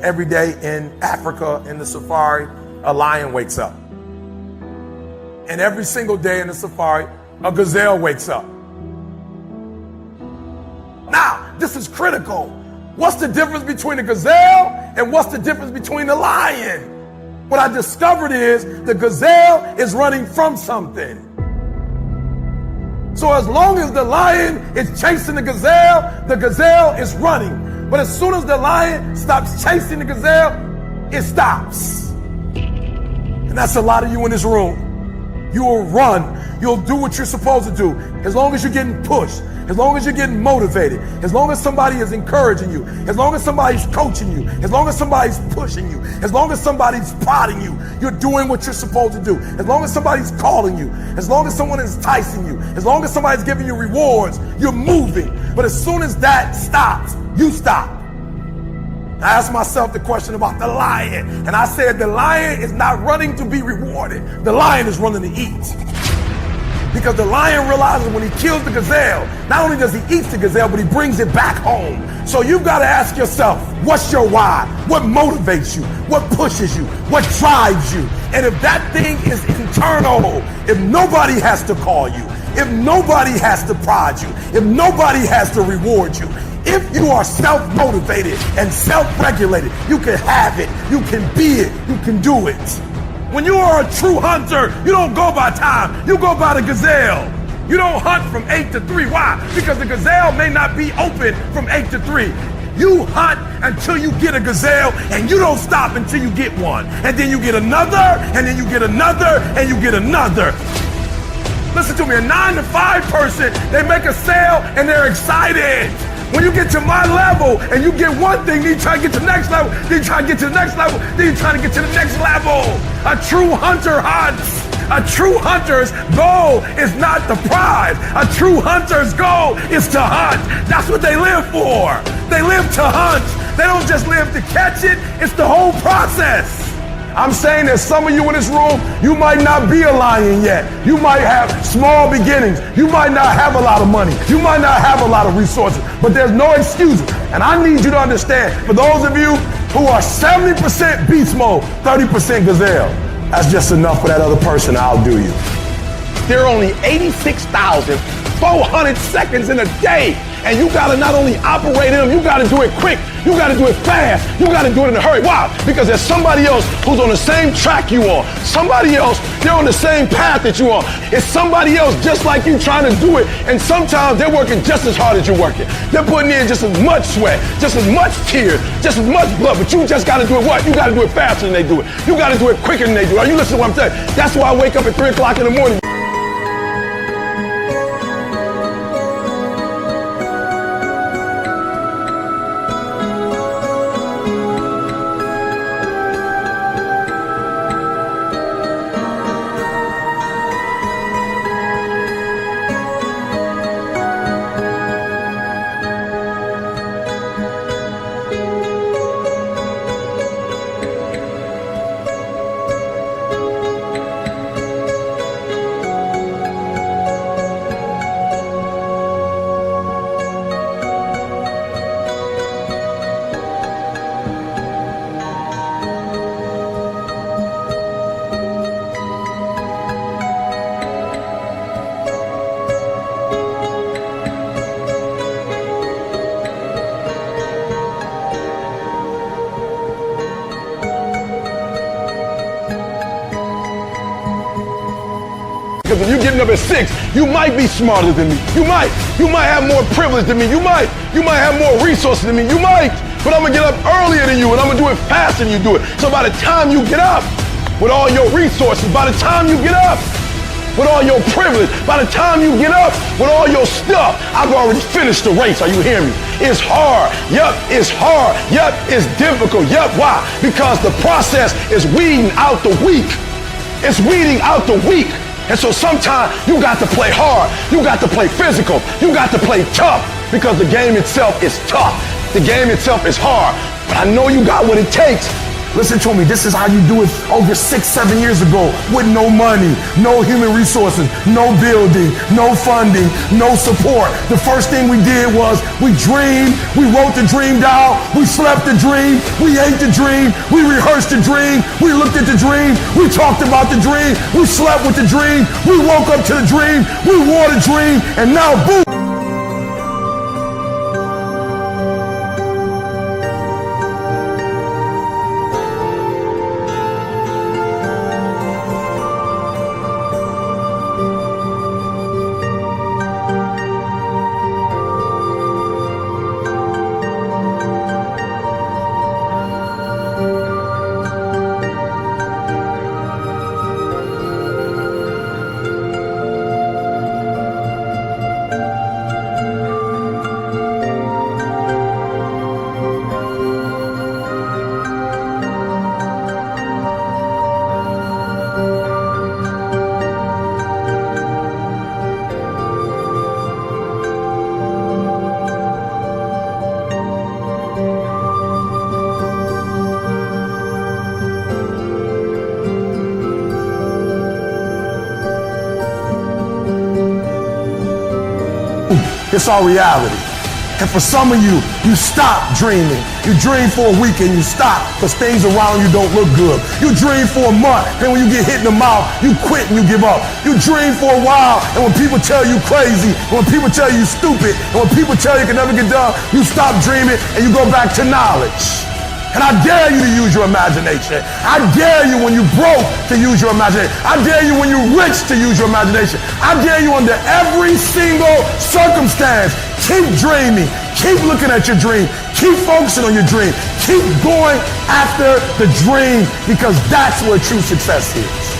Every day in Africa, in the safari, a lion wakes up. And every single day in the safari, a gazelle wakes up. Now, this is critical. What's the difference between a gazelle and what's the difference between the lion? What I discovered is the gazelle is running from something. So as long as the lion is chasing the gazelle is running. But as soon as the lion stops chasing the gazelle, it stops. And that's a lot of you in this room. You will run. You'll do what you're supposed to do. As long as you're getting pushed, as long as you're getting motivated, as long as somebody is encouraging you, as long as somebody's coaching you, as long as somebody's pushing you, as long as somebody's prodding you, you're doing what you're supposed to do. As long as somebody's calling you, as long as someone is enticing you, as long as somebody's giving you rewards, you're moving. But as soon as that stops, you stop. I asked myself the question about the lion, and I said the lion is not running to be rewarded. The lion is running to eat. Because the lion realizes when he kills the gazelle, not only does he eat the gazelle, but he brings it back home. So you've got to ask yourself, what's your why? What motivates you? What pushes you? What drives you? And if that thing is internal, if nobody has to call you, if nobody has to prod you, if nobody has to reward you, if you are self-motivated and self-regulated, you can have it, you can be it, you can do it. When you are a true hunter, you don't go by time, you go by the gazelle. You don't hunt from 8 to 3. Why? Because the gazelle may not be open from 8 to 3. You hunt until you get a gazelle, and you don't stop until you get one. And then you get another, and then you get another, and you get another. Listen to me, a 9 to 5 person, they make a sale and they're excited. When you get to my level and you get one thing, then you try to get to the next level, then you try to get to the next level, then you try to get to the next level. A true hunter hunts. A true hunter's goal is not the prize. A true hunter's goal is to hunt. That's what they live for. They live to hunt. They don't just live to catch it. It's the whole process. I'm saying that some of you in this room, you might not be a lion yet. You might have small beginnings. You might not have a lot of money. You might not have a lot of resources, but there's no excuses. And I need you to understand, for those of you who are 70% beast mode, 30% gazelle, that's just enough for that other person. I'll do you. There are only 86,400 seconds in a day. And you gotta not only operate in them, you gotta do it quick. You gotta do it fast. You gotta do it in a hurry. Why? Because there's somebody else who's on the same track you are. Somebody else, they're on the same path that you are. It's somebody else just like you trying to do it. And sometimes they're working just as hard as you're working. They're putting in just as much sweat, just as much tears, just as much blood. But you just gotta do it what? You gotta do it faster than they do it. You gotta do it quicker than they do it. Are you listening to what I'm saying? That's why I wake up at 3 o'clock in the morning. Because if you're getting up at 6, you might be smarter than me. You might have more privilege than me. You might have more resources than me. You might. But I'm gonna get up earlier than you, and I'm gonna do it faster than you do it. So by the time you get up with all your resources, by the time you get up with all your privilege, by the time you get up with all your stuff, I've already finished the race. Are you hearing me? It's hard. Yup, it's hard. Yup, it's difficult. Yup, why? Because the process is weeding out the weak. It's weeding out the weak. And so sometimes you got to play hard. You got to play physical. You got to play tough because the game itself is tough. The game itself is hard. But I know you got what it takes Listen to me, this is how you do it over 6-7 years ago with no money, no human resources, no building, no funding, no support. The first thing we did was we dreamed, we wrote the dream down, we slept the dream, we ate the dream, we rehearsed the dream, we looked at the dream, we talked about the dream, we slept with the dream, we woke up to the dream, we wore the dream, and now boom! It's our reality. And for some of you, you stop dreaming. You dream for a week and you stop because things around you don't look good. You dream for a month, and when you get hit in the mouth, you quit and you give up. You dream for a while, and when people tell you crazy, and when people tell you stupid, and when people tell you can never get done, you stop dreaming and you go back to knowledge. And I dare you to use your imagination. I dare you when you broke to use your imagination. I dare you when you're rich to use your imagination. I dare you under every single circumstance. Keep dreaming. Keep looking at your dream. Keep focusing on your dream. Keep going after the dream because that's where true success is.